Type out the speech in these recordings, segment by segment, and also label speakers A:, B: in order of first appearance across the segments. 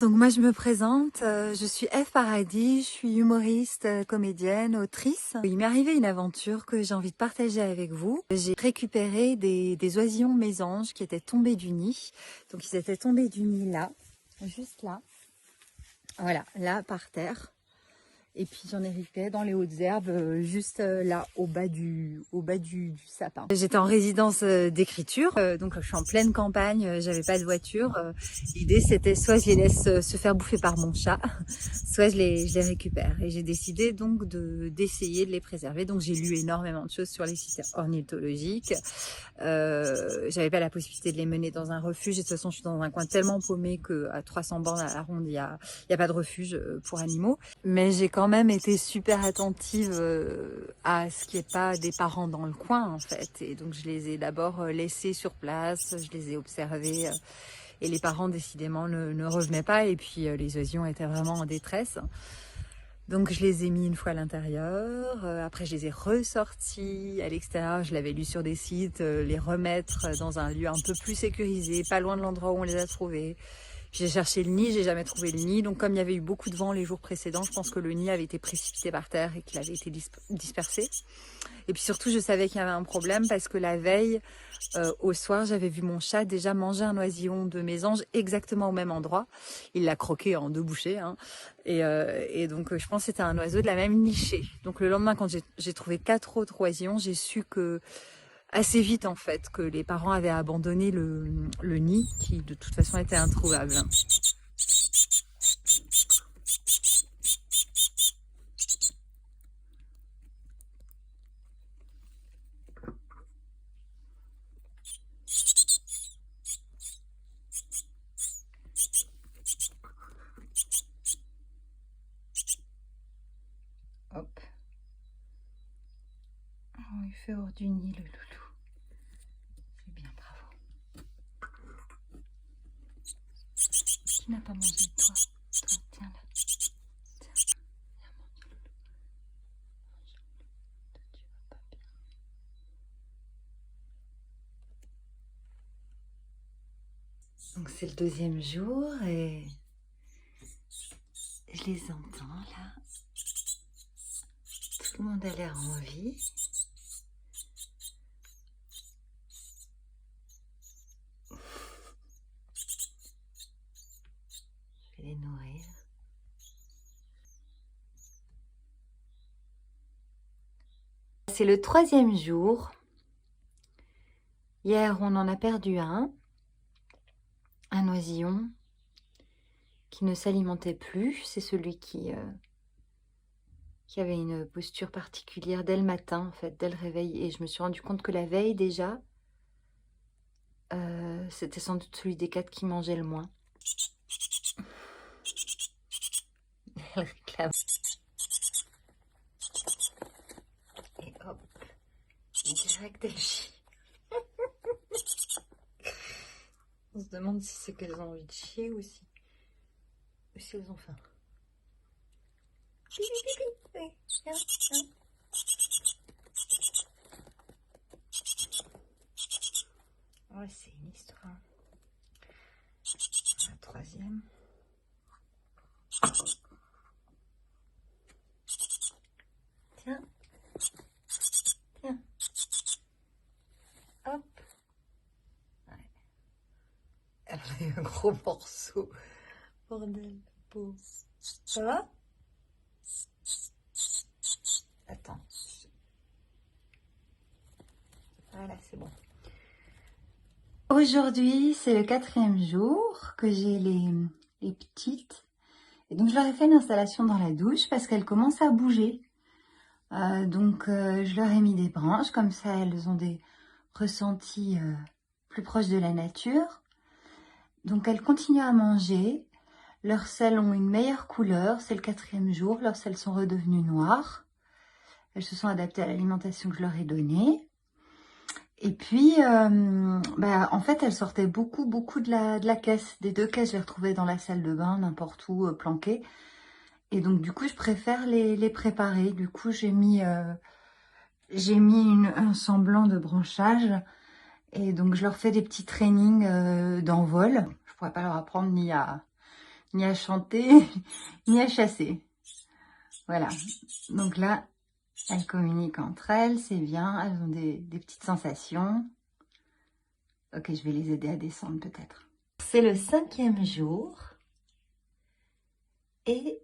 A: Donc moi je me présente, je suis Eve Paradis, je suis humoriste, comédienne, autrice. Il m'est arrivé une aventure que j'ai envie de partager avec vous. J'ai récupéré des oisillons mésanges qui étaient tombés du nid. Donc ils étaient tombés du nid là, juste là. Voilà, là par terre. Et puis j'en ai récupéré dans les hautes herbes, juste là, au bas du sapin. J'étais en résidence d'écriture, donc je suis en pleine campagne, j'avais pas de voiture. L'idée c'était soit je les laisse se faire bouffer par mon chat, soit je les récupère. Et j'ai décidé donc d'essayer de les préserver. Donc j'ai lu énormément de choses sur les sites ornithologiques. J'avais pas la possibilité de les mener dans un refuge. Et de toute façon, je suis dans un coin tellement paumé qu'à 300 bornes à la ronde, il y a pas de refuge pour animaux. Mais j'ai quand même été super attentive à ce qu'il n'y ait pas des parents dans le coin, en fait. Et donc, je les ai d'abord laissés sur place, je les ai observés. Et les parents, décidément, ne revenaient pas. Et puis, les oisillons étaient vraiment en détresse. Donc je les ai mis une fois à l'intérieur, après je les ai ressortis à l'extérieur, je l'avais lu sur des sites, les remettre dans un lieu un peu plus sécurisé, pas loin de l'endroit où on les a trouvés. J'ai cherché le nid, j'ai jamais trouvé le nid, donc comme il y avait eu beaucoup de vent les jours précédents, je pense que le nid avait été précipité par terre et qu'il avait été dispersé. Et puis surtout je savais qu'il y avait un problème parce que la veille, au soir, j'avais vu mon chat déjà manger un oisillon de mésange exactement au même endroit. Il l'a croqué en 2 bouchées. Hein. Et donc, je pense que c'était un oiseau de la même nichée. Donc, le lendemain, quand j'ai trouvé 4 autres oisillons, j'ai su que assez vite, en fait, que les parents avaient abandonné le nid, qui de toute façon était introuvable. Hop. Oh, il fait hors du nid, le loulou. C'est bien, bravo. Qui n'a pas mangé de toi? Toi, tiens là. Tiens. Viens manger, loulou. Toi, tu vas pas bien. Donc c'est le 2e jour et je les entends là. Tout le monde a l'air en vie. Je vais les nourrir. C'est le 3e jour. Hier, on en a perdu un oisillon qui ne s'alimentait plus. C'est celui qui avait une posture particulière dès le matin, en fait, dès le réveil. Et je me suis rendu compte que la veille déjà, c'était sans doute celui des 4 qui mangeait le moins. Elle réclame. Et hop, direct elle chie. On se demande si c'est qu'elles ont envie de chier ou si elles ont faim. Pipi, pipi. Ouais, viens, viens. Ouais, c'est une histoire. La 3e. Tiens. Tiens. Hop. Ouais. Elle a eu un gros morceau. Bordel, pauvre. Ça va? Attends. Voilà, c'est bon. Aujourd'hui, c'est le 4e jour que j'ai les petites. Et donc, je leur ai fait une installation dans la douche parce qu'elles commencent à bouger. Donc, je leur ai mis des branches. Comme ça, elles ont des ressentis plus proches de la nature. Donc, elles continuent à manger. Leurs selles ont une meilleure couleur. C'est le 4e jour. Leurs selles sont redevenues noires. Elles se sont adaptées à l'alimentation que je leur ai donnée. Et puis, en fait, elles sortaient beaucoup de la caisse. Des 2 caisses, je les retrouvais dans la salle de bain, n'importe où, planquées. Et donc, du coup, je préfère les préparer. Du coup, j'ai mis un semblant de branchage. Et donc, je leur fais des petits trainings d'envol. Je pourrais pas leur apprendre ni à ni à chanter, ni à chasser. Voilà. Donc là, elles communiquent entre elles, c'est bien. Elles ont des petites sensations. Ok, je vais les aider à descendre peut-être. C'est le 5e jour. Et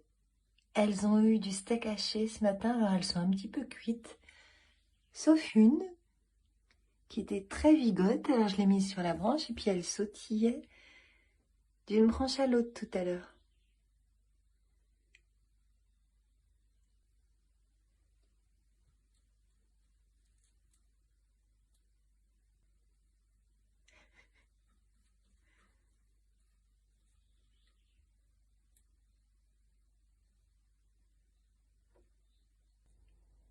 A: elles ont eu du steak haché ce matin. Alors elles sont un petit peu cuites. Sauf une qui était très vigote. Alors je l'ai mise sur la branche et puis elle sautillait d'une branche à l'autre tout à l'heure.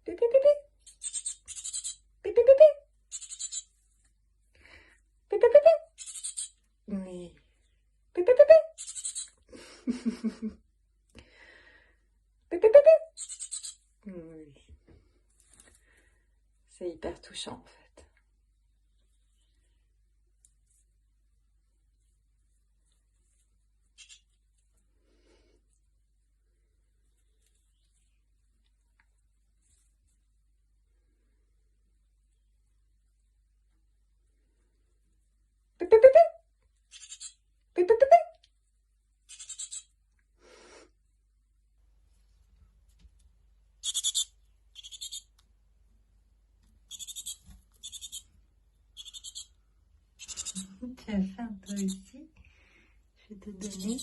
A: Pipi, pipi. Pipi, pipi. Pipi, pipi. Oui. Pipi, pipi. Pipi, pipi. Oui. C'est hyper touchant en fait. Pipi, pipi. Pipi, pipi. Tu as fait un peu ici. Je vais te donner.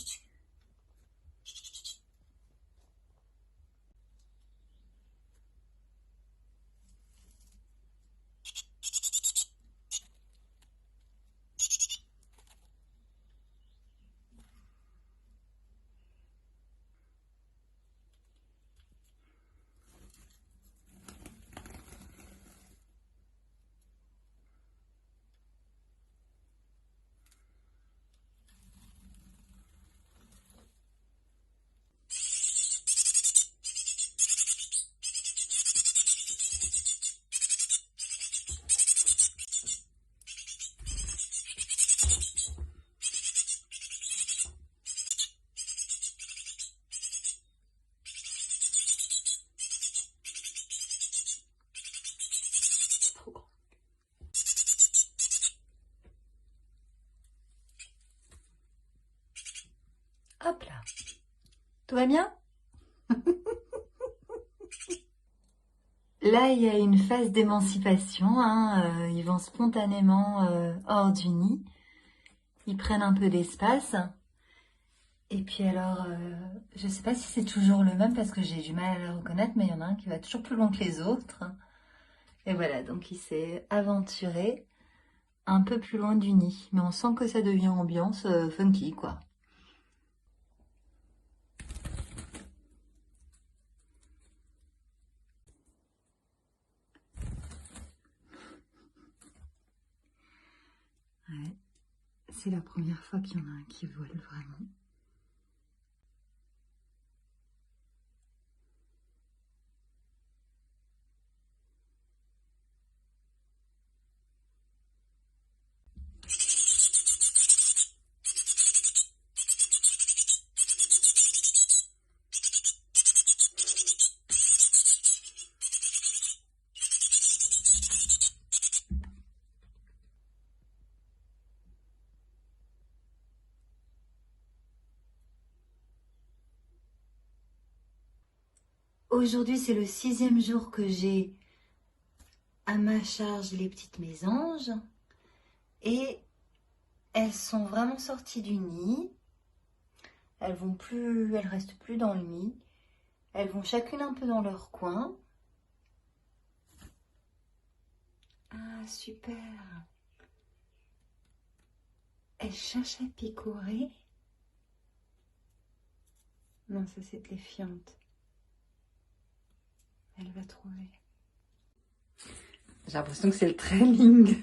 A: Trop grand. Hop là. Tout va bien? Là, il y a une phase d'émancipation. Ils vont spontanément hors du nid. Ils prennent un peu d'espace. Et puis alors, je ne sais pas si c'est toujours le même parce que j'ai du mal à le reconnaître, mais il y en a un qui va toujours plus loin que les autres. Et voilà, donc il s'est aventuré un peu plus loin du nid. Mais on sent que ça devient ambiance funky, quoi. Ouais. C'est la première fois qu'il y en a un qui vole vraiment. Aujourd'hui, c'est le 6e jour que j'ai à ma charge les petites mésanges. Et elles sont vraiment sorties du nid. Elles restent plus dans le nid. Elles vont chacune un peu dans leur coin. Ah, super. Elles cherchent à picorer. Non, ça c'est de l'effiante. Elle va trouver. J'ai l'impression que c'est le trailing.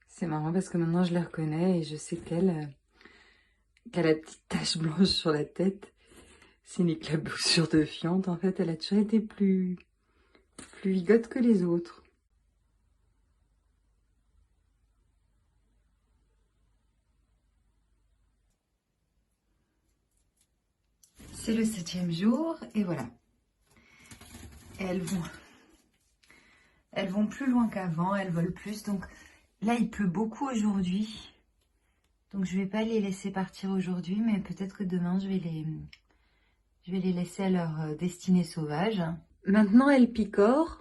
A: C'est marrant parce que maintenant je la reconnais et je sais qu'elle a la petite tache blanche sur la tête. C'est une éclaboussure de fiente. En fait, elle a toujours été plus vigote que les autres. C'est le 7e jour et voilà. Elles vont plus loin qu'avant, elles volent plus. Donc là, il pleut beaucoup aujourd'hui. Donc je vais pas les laisser partir aujourd'hui, mais peut-être que demain, je vais les laisser à leur destinée sauvage. Maintenant, elles picorent.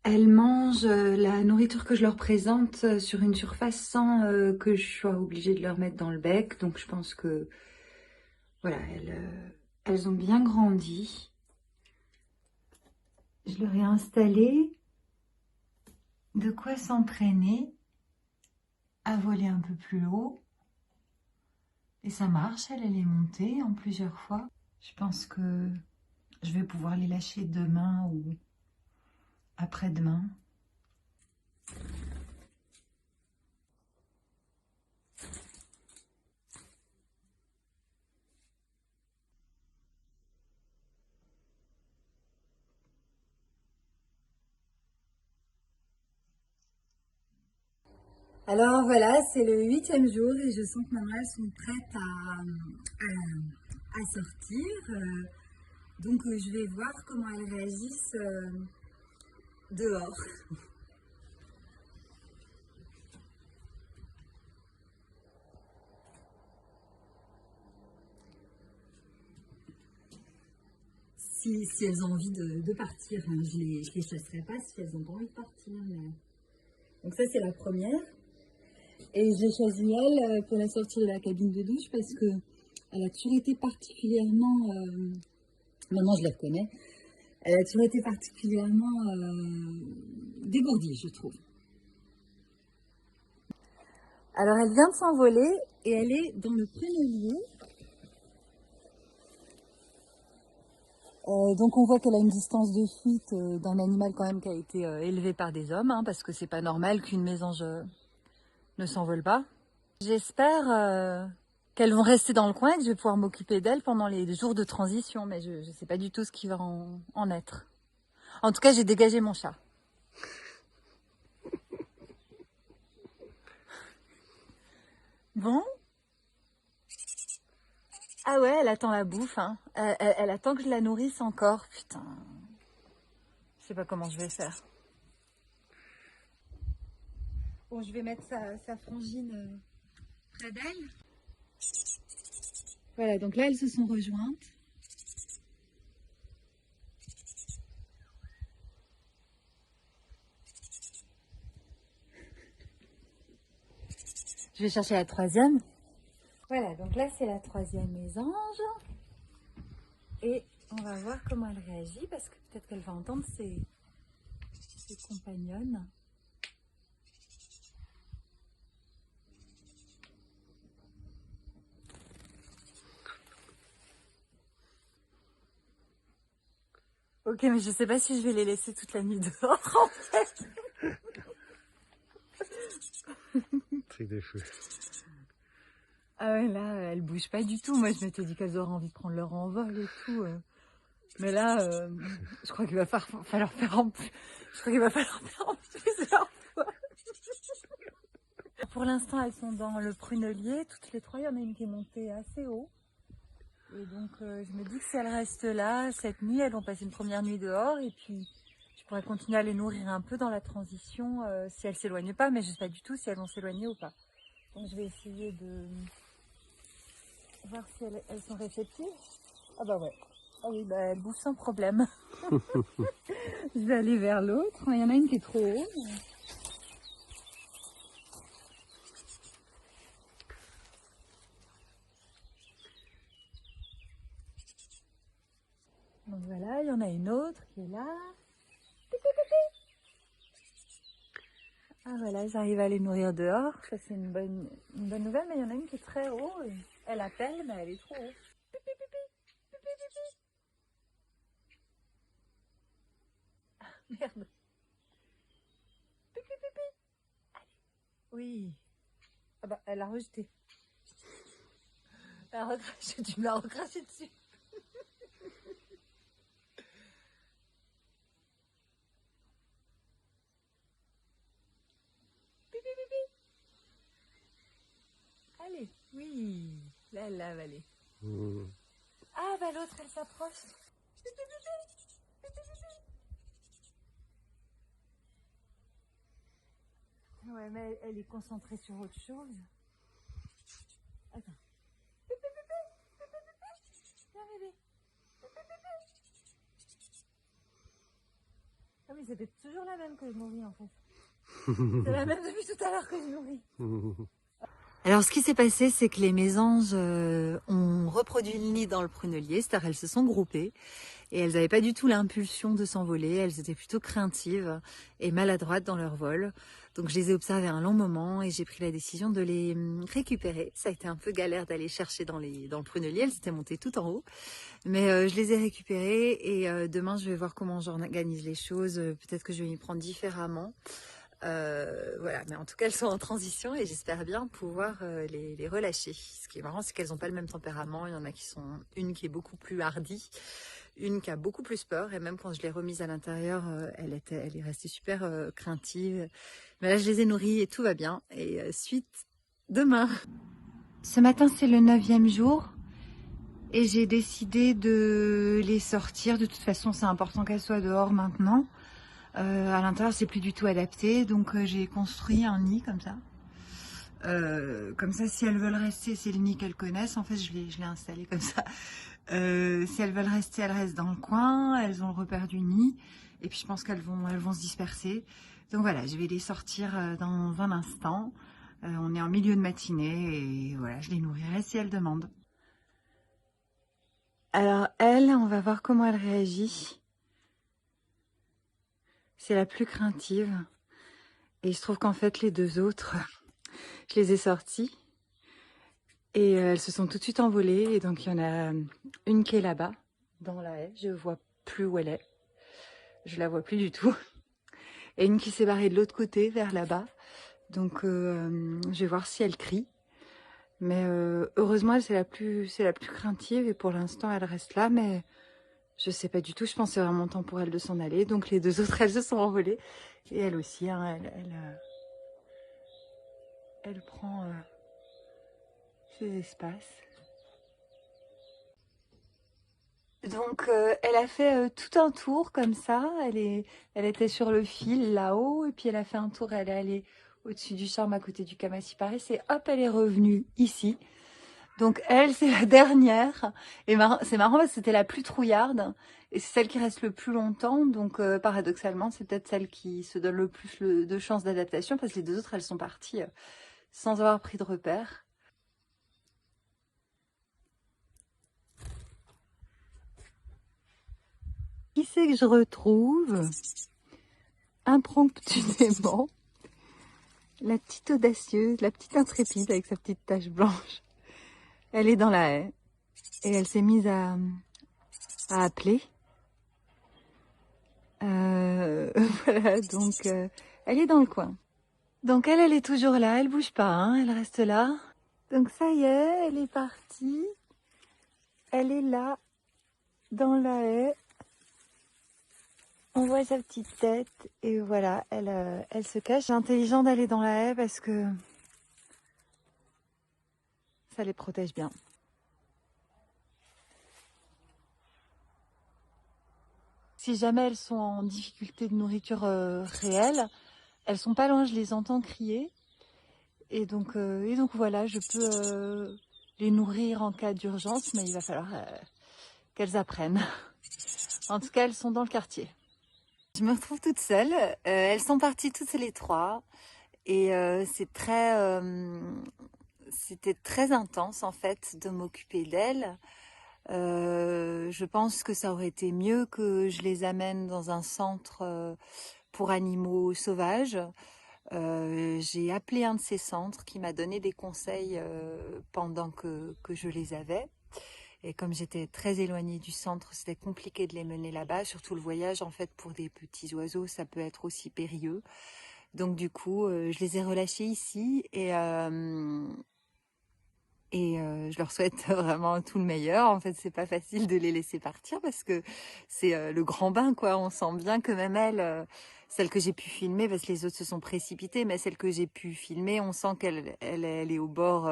A: Elles mangent la nourriture que je leur présente sur une surface sans que je sois obligée de leur mettre dans le bec. Donc je pense que voilà, elles ont bien grandi. Je leur ai installé de quoi s'entraîner à voler un peu plus haut. Et ça marche, elle est montée en plusieurs fois. Je pense que je vais pouvoir les lâcher demain ou après-demain. Alors voilà, c'est le 8e jour et je sens que maintenant elles sont prêtes à sortir. Donc je vais voir comment elles réagissent dehors. Si elles ont envie de partir, hein, je les chasserai pas si elles n'ont pas envie de partir. Mais... Donc ça c'est la première. Et j'ai choisi elle pour la sortie de la cabine de douche parce que elle a toujours été particulièrement... maintenant je la reconnais. Elle a toujours été particulièrement dégourdie, je trouve. Alors elle vient de s'envoler et elle est dans le prunellier. Donc on voit qu'elle a une distance de fuite d'un animal quand même qui a été élevé par des hommes, hein, parce que c'est pas normal qu'une mésange ne s'envole pas. J'espère qu'elles vont rester dans le coin et que je vais pouvoir m'occuper d'elles pendant les jours de transition, mais je ne sais pas du tout ce qui va en être. En tout cas, j'ai dégagé mon chat. Bon. Ah ouais, elle attend la bouffe, hein. Elle attend que je la nourrisse encore, putain. Je sais pas comment je vais faire. Bon, je vais mettre sa frangine près d'elle. Voilà, donc là, elles se sont rejointes. Je vais chercher la 3e. Voilà, donc là, c'est la 3e mésange. Et on va voir comment elle réagit, parce que peut-être qu'elle va entendre ses compagnonnes. Ok, mais je sais pas si je vais les laisser toute la nuit dehors, en fait.
B: Truc de fou.
A: Ah ouais, là, elles bougent pas du tout. Moi, je m'étais dit qu'elles auraient envie de prendre leur envol et tout. Mais là, je crois qu'il va falloir faire en plus. Je crois qu'il va falloir faire en plusieurs fois. Pour l'instant, elles sont dans le prunellier. Toutes les 3, il y en a une qui est montée assez haut. Et donc, je me dis que si elles restent là, cette nuit, elles vont passer une première nuit dehors. Et puis, je pourrais continuer à les nourrir un peu dans la transition si elles s'éloignent pas. Mais je sais pas du tout si elles vont s'éloigner ou pas. Donc, je vais essayer de voir si elles sont réceptives. Ah bah ouais. Ah oui, bah elles bougent sans problème. Je vais aller vers l'autre. Il y en a une qui est trop haut. Donc voilà, il y en a une autre qui est là. Ah voilà, j'arrive à les nourrir dehors. Ça c'est une bonne nouvelle, mais il y en a une qui est très haut. Elle appelle, mais elle est trop haut. Merde. Oui. Ah bah, elle a rejeté. J'ai dû me la recracher dessus. Allez, oui. Là, elle l'a avalé.
B: Mmh.
A: Ah, bah l'autre, elle s'approche. Ouais, mais elle est concentrée sur autre chose. Attends. Viens, bébé. Ah oui, c'était toujours la même que je nourris en fait. C'est la même depuis tout à l'heure que je nourris. Alors ce qui s'est passé, c'est que les mésanges ont reproduit le nid dans le prunelier, c'est-à-dire elles se sont groupées et elles n'avaient pas du tout l'impulsion de s'envoler, elles étaient plutôt craintives et maladroites dans leur vol. Donc je les ai observées un long moment et j'ai pris la décision de les récupérer. Ça a été un peu galère d'aller chercher dans le prunelier, elles étaient montées tout en haut. Mais je les ai récupérées et demain je vais voir comment j'organise les choses, peut-être que je vais m'y prendre différemment. Voilà, mais en tout cas elles sont en transition et j'espère bien pouvoir les relâcher. Ce qui est marrant, c'est qu'elles n'ont pas le même tempérament. Il y en a qui sont une qui est beaucoup plus hardie, une qui a beaucoup plus peur, et même quand je l'ai remise à l'intérieur, elle est restée super craintive. Mais là je les ai nourries et tout va bien. Et suite demain. Ce matin c'est le 9e jour et j'ai décidé de les sortir. De toute façon c'est important qu'elles soient dehors maintenant. À l'intérieur c'est plus du tout adapté, donc j'ai construit un nid comme ça. Comme ça, si elles veulent rester, c'est le nid qu'elles connaissent. En fait, je l'ai installé comme ça. Si elles veulent rester, elles restent dans le coin. Elles ont le repère du nid. Et puis, je pense qu'elles vont se disperser. Donc voilà, je vais les sortir dans un instant. On est en milieu de matinée et voilà, je les nourrirai si elles demandent. Alors elle, on va voir comment elle réagit. C'est la plus craintive. Et il se trouve qu'en fait, les deux autres, je les ai sorties. Et elles se sont tout de suite envolées. Et donc, il y en a une qui est là-bas, dans la haie. Je vois plus où elle est. Je la vois plus du tout. Et une qui s'est barrée de l'autre côté, vers là-bas. Donc, je vais voir si elle crie. Mais heureusement, elle, c'est la plus craintive. Et pour l'instant, elle reste là. Mais je sais pas du tout. Je pense que c'est vraiment temps pour elle de s'en aller. Donc, les deux autres, elles se sont envolées. Et elle aussi, hein, elle prend ses espaces. Donc, elle a fait tout un tour comme ça. Elle était sur le fil là-haut et puis elle a fait un tour. Elle est allée au-dessus du charme à côté du Kamasi Paris et hop, elle est revenue ici. Donc elle, c'est la dernière. Et c'est marrant parce que c'était la plus trouillarde et c'est celle qui reste le plus longtemps. Donc paradoxalement, c'est peut-être celle qui se donne le plus de chances d'adaptation parce que les deux autres, elles sont parties sans avoir pris de repère. Qui c'est que je retrouve impromptunément? La petite audacieuse, la petite intrépide avec sa petite tache blanche. Elle est dans la haie et elle s'est mise à appeler. Voilà, donc elle est dans le coin. Donc elle est toujours là, elle bouge pas, hein, elle reste là. Donc ça y est, elle est partie. Elle est là, dans la haie. On voit sa petite tête et voilà, elle se cache. C'est intelligent d'aller dans la haie parce que ça les protège bien. Si jamais elles sont en difficulté de nourriture réelle, elles sont pas loin, je les entends crier. Et donc voilà, je peux les nourrir en cas d'urgence, mais il va falloir qu'elles apprennent. En tout cas, elles sont dans le quartier. Je me retrouve toute seule. Elles sont parties toutes les trois. Et c'était très intense en fait de m'occuper d'elles. Je pense que ça aurait été mieux que je les amène dans un centre pour animaux sauvages. J'ai appelé un de ces centres qui m'a donné des conseils pendant que je les avais. Et comme j'étais très éloignée du centre, c'était compliqué de les mener là-bas. Surtout le voyage, en fait, pour des petits oiseaux, ça peut être aussi périlleux. Donc du coup, je les ai relâchés ici et je leur souhaite vraiment tout le meilleur. En fait, c'est pas facile de les laisser partir parce que c'est le grand bain, quoi. On sent bien que même elle, celle que j'ai pu filmer, parce que les autres se sont précipités, mais celle que j'ai pu filmer, on sent qu'elle est au bord,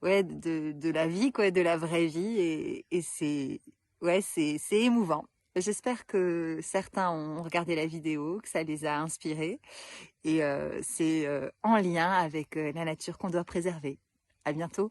A: ouais, de la vie, quoi, de la vraie vie. Et c'est, ouais, c'est émouvant. J'espère que certains ont regardé la vidéo, que ça les a inspirés. Et c'est en lien avec la nature qu'on doit préserver. À bientôt.